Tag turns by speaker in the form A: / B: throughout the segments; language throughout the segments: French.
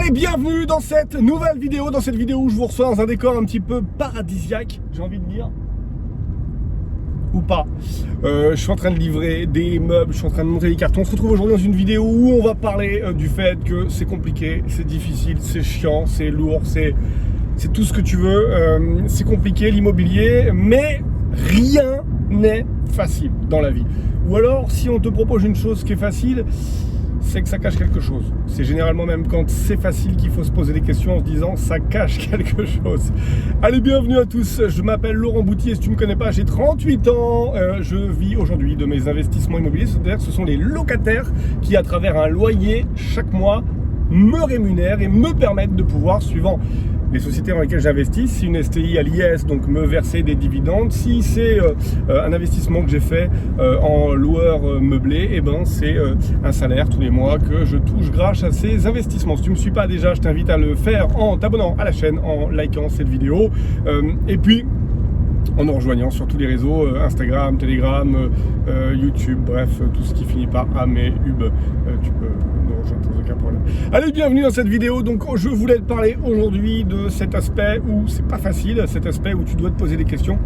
A: Allez, bienvenue dans cette nouvelle vidéo. Dans cette vidéo où je vous reçois dans un décor un petit peu paradisiaque, j'ai envie de dire. Ou pas. Je suis en train de livrer des meubles, je suis en train de monter des cartons. On se retrouve aujourd'hui dans une vidéo où on va parler du fait que c'est compliqué, c'est difficile, c'est chiant, c'est lourd, c'est tout ce que tu veux. C'est compliqué l'immobilier, mais rien n'est facile dans la vie. Ou alors, si on te propose une chose qui est facile, c'est que ça cache quelque chose. C'est généralement même quand c'est facile qu'il faut se poser des questions en se disant ça cache quelque chose. Allez, bienvenue à tous, je m'appelle Laurent Boutier, si tu ne me connais pas, j'ai 38 ans, je vis aujourd'hui de mes investissements immobiliers, c'est-à-dire que ce sont les locataires qui, à travers un loyer chaque mois, me rémunèrent et me permettent de pouvoir, suivant les sociétés dans lesquelles j'investis, si une STI à l'IS, donc me verser des dividendes, si c'est un investissement que j'ai fait en loueur meublé, et ben c'est un salaire tous les mois que je touche grâce à ces investissements. Si tu ne me suis pas déjà, je t'invite à le faire en t'abonnant à la chaîne, en likant cette vidéo, et puis en nous rejoignant sur tous les réseaux, Instagram, Telegram, YouTube, bref, tout ce qui finit par Amehub, tu peux nous rejoindre sans aucun problème. Allez, bienvenue dans cette vidéo. Donc je voulais te parler aujourd'hui de cet aspect où c'est pas facile, cet aspect où tu dois te poser des questions.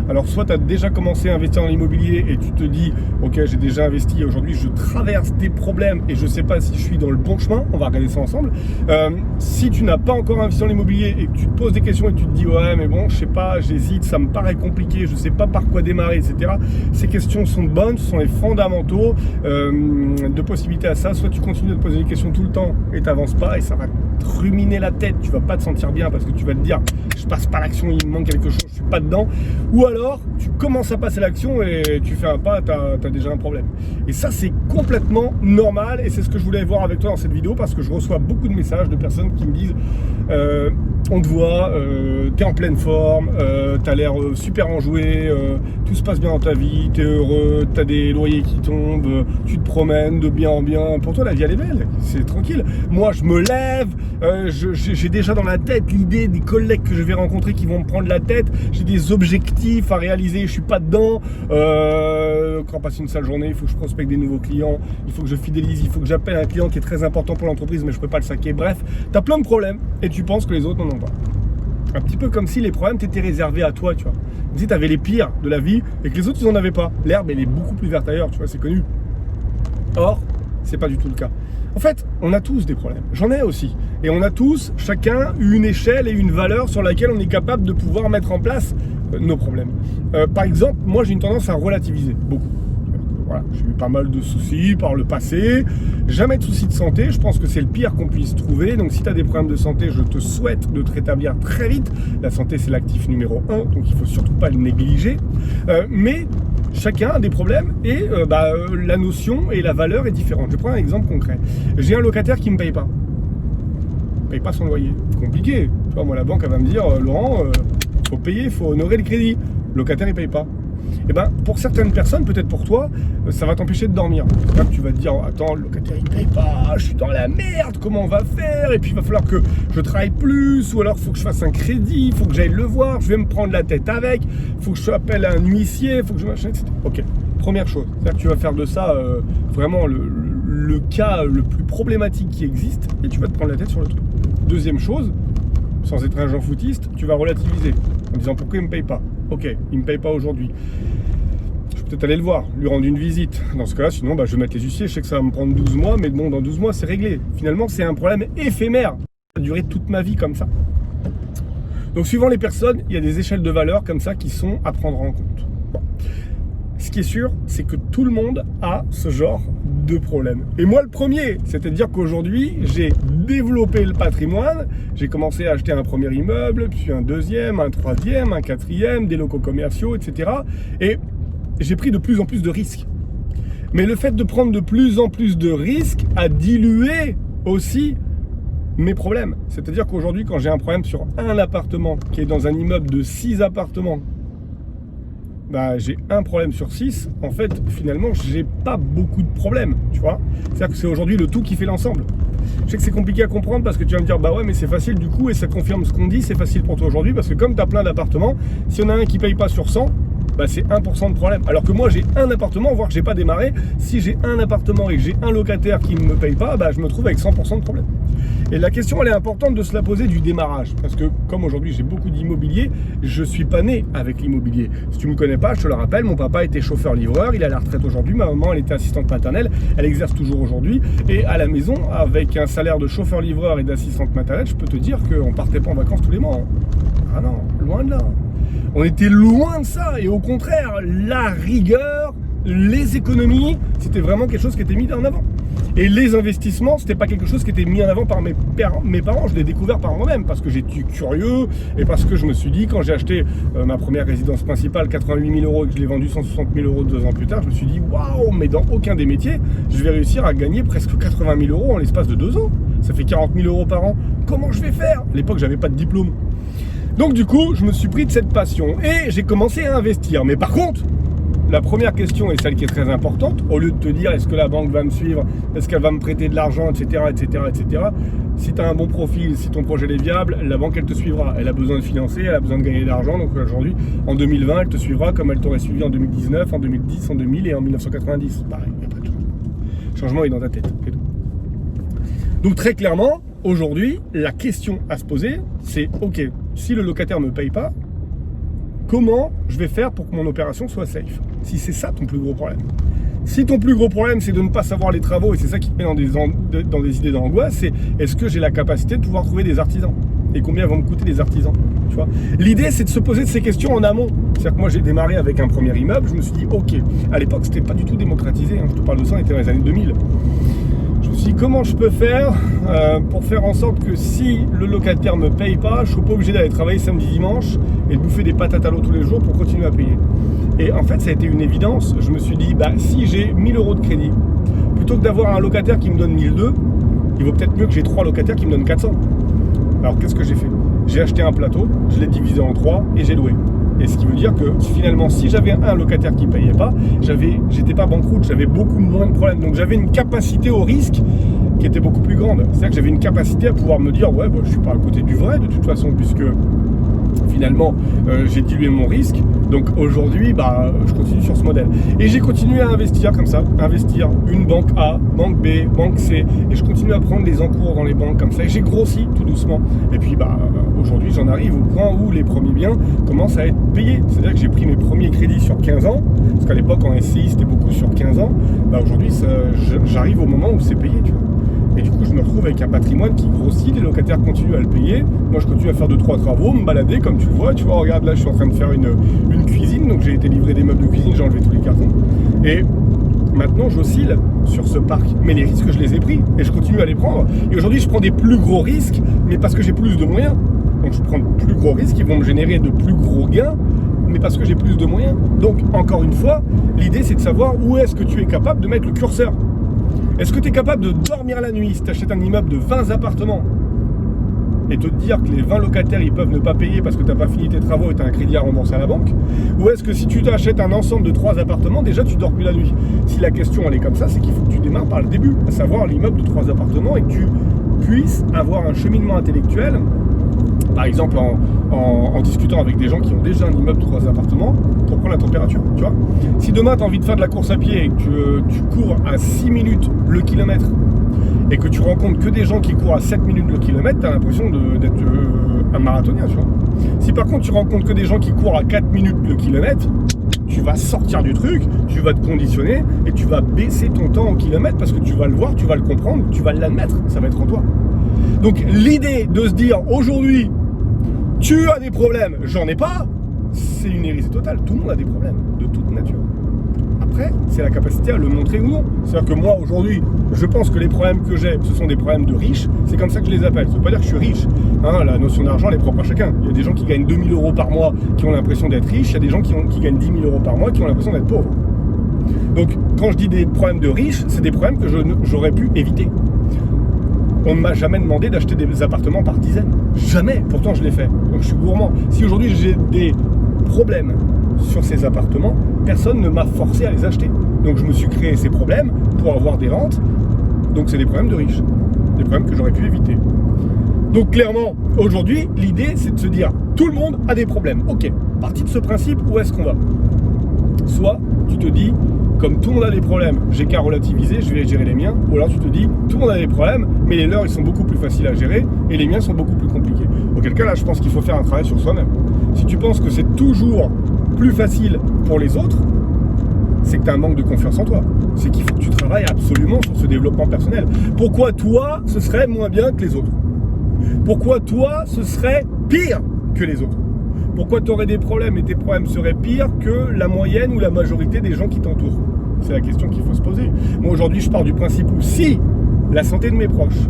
A: Alors soit tu as déjà commencé à investir dans l'immobilier et tu te dis ok, j'ai déjà investi et aujourd'hui je traverse des problèmes et je sais pas si je suis dans le bon chemin, on va regarder ça ensemble. Si tu n'as pas encore investi dans l'immobilier et que tu te poses des questions et tu te dis ouais mais bon je sais pas, j'hésite, ça me paraît compliqué, je sais pas par quoi démarrer, etc. Ces questions sont bonnes, ce sont les fondamentaux de possibilités à ça. Soit tu continues de te poser des questions tout le temps et t'avances pas et ça va te ruminer la tête, tu vas pas te sentir bien parce que tu vas te dire je passe pas l'action, il me manque quelque chose, je suis pas dedans. Ou alors tu commences à passer l'action et tu fais un pas, t'as déjà un problème. Et ça c'est complètement normal et c'est ce que je voulais voir avec toi dans cette vidéo parce que je reçois beaucoup de messages de personnes qui me disent on te voit, t'es en pleine forme, t'as l'air super enjoué, tout se passe bien dans ta vie, t'es heureux, t'as des loyers qui tombent, tu te promènes de bien en bien. Pour toi la vie elle est belle, c'est tranquille. Moi je me lève, j'ai déjà dans la tête l'idée des collègues que je vais rencontrer qui vont me prendre la tête, j'ai des objectifs à réaliser, je suis pas dedans. Quand on passe une sale journée, il faut que je prospecte des nouveaux clients, il faut que je fidélise, il faut que j'appelle un client qui est très important pour l'entreprise mais je peux pas le saquer. Bref, t'as plein de problèmes et tu penses que les autres n'en ont pas. Un petit peu comme si les problèmes t'étaient réservés à toi, tu vois. Comme si t'avais les pires de la vie et que les autres ils en avaient pas. L'herbe elle est beaucoup plus verte ailleurs, tu vois, c'est connu. Or, c'est pas du tout le cas. En fait, on a tous des problèmes. J'en ai aussi. Et on a tous, chacun, une échelle et une valeur sur laquelle on est capable de pouvoir mettre en place nos problèmes. Par exemple, moi j'ai une tendance à relativiser beaucoup. Voilà, j'ai eu pas mal de soucis par le passé, jamais de soucis de santé, je pense que c'est le pire qu'on puisse trouver, donc si tu as des problèmes de santé, je te souhaite de te rétablir très vite, la santé c'est l'actif numéro 1, donc il faut surtout pas le négliger, mais chacun a des problèmes et la notion et la valeur est différente. Je prends un exemple concret, j'ai un locataire qui ne me paye pas, son loyer, c'est compliqué, tu vois, moi la banque elle va me dire, Laurent, faut payer, faut honorer le crédit, le locataire il paye pas. Et ben pour certaines personnes, peut-être pour toi, ça va t'empêcher de dormir. Là, tu vas te dire, attends, le locataire il paye pas, je suis dans la merde, comment on va faire? Et puis il va falloir que je travaille plus, ou alors il faut que je fasse un crédit, il faut que j'aille le voir, je vais me prendre la tête avec, il faut que je appelle un huissier, il faut que je machin, etc. Ok, première chose, c'est-à-dire que tu vas faire de ça vraiment le cas le plus problématique qui existe, et tu vas te prendre la tête sur le truc. Deuxième chose, sans être un Jean foutiste, tu vas relativiser en disant pourquoi il ne me paye pas. Ok, il ne me paye pas aujourd'hui. Je peux peut-être aller le voir, lui rendre une visite. Dans ce cas-là, sinon, je vais mettre les huissiers. Je sais que ça va me prendre 12 mois, mais bon, dans 12 mois, c'est réglé. Finalement, c'est un problème éphémère. Ça va durer toute ma vie comme ça. Donc, suivant les personnes, il y a des échelles de valeur comme ça qui sont à prendre en compte. Bon. Ce qui est sûr, c'est que tout le monde a ce genre de problème. Et moi, le premier, c'est-à-dire qu'aujourd'hui, j'ai développé le patrimoine, j'ai commencé à acheter un premier immeuble, puis un deuxième, un troisième, un quatrième, des locaux commerciaux, etc. Et j'ai pris de plus en plus de risques. Mais le fait de prendre de plus en plus de risques a dilué aussi mes problèmes. C'est-à-dire qu'aujourd'hui, quand j'ai un problème sur un appartement qui est dans un immeuble de 6 appartements, j'ai un problème sur 6, en fait, finalement, j'ai pas beaucoup de problèmes, tu vois. C'est-à-dire que c'est aujourd'hui le tout qui fait l'ensemble. Je sais que c'est compliqué à comprendre parce que tu vas me dire, ouais, mais c'est facile du coup, et ça confirme ce qu'on dit, c'est facile pour toi aujourd'hui parce que comme tu as plein d'appartements, si on a un qui paye pas sur 100, c'est 1% de problème. Alors que moi, j'ai un appartement, voire que j'ai pas démarré, si j'ai un appartement et que j'ai un locataire qui ne me paye pas, je me trouve avec 100% de problème. Et la question, elle est importante de se la poser du démarrage. Parce que comme aujourd'hui, j'ai beaucoup d'immobilier, je ne suis pas né avec l'immobilier. Si tu ne me connais pas, je te le rappelle, mon papa était chauffeur-livreur, il est à la retraite aujourd'hui, ma maman, elle était assistante maternelle, elle exerce toujours aujourd'hui. Et à la maison, avec un salaire de chauffeur-livreur et d'assistante maternelle, je peux te dire qu'on ne partait pas en vacances tous les mois. Ah non, loin de là. On était loin de ça. Et au contraire, la rigueur, les économies, c'était vraiment quelque chose qui était mis en avant. Et les investissements, c'était pas quelque chose qui était mis en avant par mes parents, je l'ai découvert par moi-même, parce que j'étais curieux, et parce que je me suis dit, quand j'ai acheté ma première résidence principale, 88 000 € et que je l'ai vendue 160 000 € 2 ans plus tard, je me suis dit, waouh, mais dans aucun des métiers, je vais réussir à gagner presque 80 000 € en l'espace de 2 ans. Ça fait 40 000 € par an. Comment je vais faire? À l'époque, j'avais pas de diplôme. Donc du coup, je me suis pris de cette passion, et j'ai commencé à investir. Mais par contre, la première question est celle qui est très importante. Au lieu de te dire est-ce que la banque va me suivre, est-ce qu'elle va me prêter de l'argent, etc., etc., etc. Si tu as un bon profil, si ton projet est viable, la banque elle te suivra. Elle a besoin de financer, elle a besoin de gagner de l'argent. Donc aujourd'hui, en 2020, elle te suivra comme elle t'aurait suivi en 2019, en 2010, en 2000 et en 1990. Pareil, il n'y a pas de changement. Le changement est dans ta tête. C'est tout. Donc très clairement, aujourd'hui, la question à se poser, c'est ok, si le locataire ne me paye pas, comment je vais faire pour que mon opération soit safe? Si c'est ça ton plus gros problème. Si ton plus gros problème c'est de ne pas savoir les travaux et c'est ça qui te met dans des idées d'angoisse, c'est est-ce que j'ai la capacité de pouvoir trouver des artisans? Et combien vont me coûter les artisans? Tu vois? L'idée c'est de se poser ces questions en amont. C'est-à-dire que moi j'ai démarré avec un premier immeuble, je me suis dit ok, à l'époque c'était pas du tout démocratisé, hein, je te parle de ça, on était dans les années 2000. Je me suis dit comment je peux faire pour faire en sorte que si le locataire me paye pas, je ne suis pas obligé d'aller travailler samedi dimanche et de bouffer des patates à l'eau tous les jours pour continuer à payer. Et en fait ça a été une évidence. Je me suis dit si j'ai 1 000 € de crédit, plutôt que d'avoir un locataire qui me donne 1 200, il vaut peut-être mieux que j'ai 3 locataires qui me donnent 400. Alors qu'est-ce que j'ai fait? J'ai acheté un plateau, je l'ai divisé en 3 et j'ai loué. Et ce qui veut dire que finalement, si j'avais un locataire qui ne payait pas, j'étais pas banqueroute, j'avais beaucoup moins de problèmes. Donc j'avais une capacité au risque qui était beaucoup plus grande. C'est-à-dire que j'avais une capacité à pouvoir me dire, ouais, je suis pas à côté du vrai de toute façon, puisque finalement, j'ai dilué mon risque. Donc aujourd'hui, je continue sur ce modèle. Et j'ai continué à investir comme ça, investir une banque A, banque B, banque C, et je continue à prendre les encours dans les banques comme ça. Et j'ai grossi tout doucement. Et puis aujourd'hui, j'en arrive au point où les premiers biens commencent à être payés. C'est-à-dire que j'ai pris mes premiers crédits sur 15 ans, parce qu'à l'époque en SCI c'était beaucoup sur 15 ans. Aujourd'hui, j'arrive au moment où c'est payé, tu vois. Et du coup, je me retrouve avec un patrimoine qui grossit, les locataires continuent à le payer. Moi, je continue à faire 2-3 travaux, me balader, comme tu le vois. Tu vois, regarde, là, je suis en train de faire une cuisine. Donc, j'ai été livré des meubles de cuisine, j'ai enlevé tous les cartons. Et maintenant, j'oscille sur ce parc. Mais les risques, je les ai pris et je continue à les prendre. Et aujourd'hui, je prends des plus gros risques, mais parce que j'ai plus de moyens. Donc, je prends de plus gros risques qui vont me générer de plus gros gains, mais parce que j'ai plus de moyens. Donc, encore une fois, l'idée, c'est de savoir où est-ce que tu es capable de mettre le curseur. Est-ce que tu es capable de dormir la nuit si tu achètes un immeuble de 20 appartements et te dire que les 20 locataires ils peuvent ne pas payer parce que tu n'as pas fini tes travaux et tu as un crédit à rembourser à la banque? Ou est-ce que si tu t'achètes un ensemble de 3 appartements, déjà tu dors plus la nuit? Si la question elle est comme ça, c'est qu'il faut que tu démarres par le début, à savoir l'immeuble de 3 appartements et que tu puisses avoir un cheminement intellectuel. Par exemple en discutant avec des gens qui ont déjà un immeuble de 3 appartements pour prendre la température, tu vois. Si demain tu as envie de faire de la course à pied et que tu cours à 6 minutes le kilomètre et que tu rencontres que des gens qui courent à 7 minutes le kilomètre, tu as l'impression d'être un marathonien, tu vois. Si par contre tu rencontres que des gens qui courent à 4 minutes le kilomètre, tu vas sortir du truc, tu vas te conditionner et tu vas baisser ton temps au kilomètre parce que tu vas le voir, tu vas le comprendre, tu vas l'admettre, ça va être en toi. Donc l'idée de se dire aujourd'hui tu as des problèmes, j'en ai pas, c'est une hérésie totale. Tout le monde a des problèmes, de toute nature. Après, c'est la capacité à le montrer ou non. C'est-à-dire que moi, aujourd'hui, je pense que les problèmes que j'ai, ce sont des problèmes de riches. C'est comme ça que je les appelle. Ça ne veut pas dire que je suis riche. Hein, la notion d'argent, elle est propre à chacun. Il y a des gens qui gagnent 2 000 € par mois qui ont l'impression d'être riches. Il y a des gens qui gagnent 10 000 € par mois qui ont l'impression d'être pauvres. Donc, quand je dis des problèmes de riches, c'est des problèmes que j'aurais pu éviter. On ne m'a jamais demandé d'acheter des appartements par dizaines. Jamais. Pourtant, je l'ai fait. Donc, je suis gourmand. Si aujourd'hui, j'ai des problèmes sur ces appartements, personne ne m'a forcé à les acheter. Donc, je me suis créé ces problèmes pour avoir des rentes. Donc, c'est des problèmes de riches. Des problèmes que j'aurais pu éviter. Donc, clairement, aujourd'hui, l'idée, c'est de se dire, tout le monde a des problèmes. Ok, partie de ce principe, où est-ce qu'on va? Soit, tu te dis, comme tout le monde a des problèmes, j'ai qu'à relativiser, je vais gérer les miens. Ou alors tu te dis, tout le monde a des problèmes, mais les leurs, ils sont beaucoup plus faciles à gérer et les miens sont beaucoup plus compliqués. Auquel cas, là, je pense qu'il faut faire un travail sur soi-même. Si tu penses que c'est toujours plus facile pour les autres, c'est que tu as un manque de confiance en toi. C'est qu'il faut que tu travailles absolument sur ce développement personnel. Pourquoi toi, ce serait moins bien que les autres? Pourquoi toi, ce serait pire que les autres? Pourquoi tu aurais des problèmes et tes problèmes seraient pires que la moyenne ou la majorité des gens qui t'entourent? C'est la question qu'il faut se poser. Moi, aujourd'hui, je pars du principe où si la santé de mes proches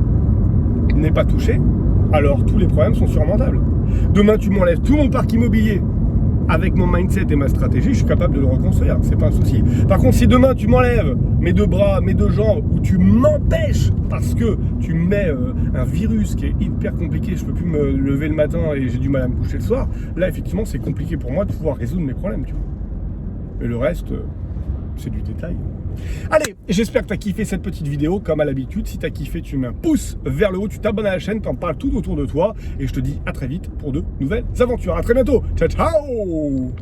A: n'est pas touchée, alors tous les problèmes sont surmontables. Demain, tu m'enlèves tout mon parc immobilier. Avec mon mindset et ma stratégie, je suis capable de le reconstruire. C'est pas un souci. Par contre, si demain, tu m'enlèves mes deux bras, mes deux jambes, ou tu m'empêches parce que tu mets un virus qui est hyper compliqué, je peux plus me lever le matin et j'ai du mal à me coucher le soir, là, effectivement, c'est compliqué pour moi de pouvoir résoudre mes problèmes, tu vois. Et le reste, c'est du détail. Allez, j'espère que tu as kiffé cette petite vidéo. Comme à l'habitude, si tu as kiffé, tu mets un pouce vers le haut, tu t'abonnes à la chaîne, t'en parles tout autour de toi. Et je te dis à très vite pour de nouvelles aventures. À très bientôt. Ciao, ciao!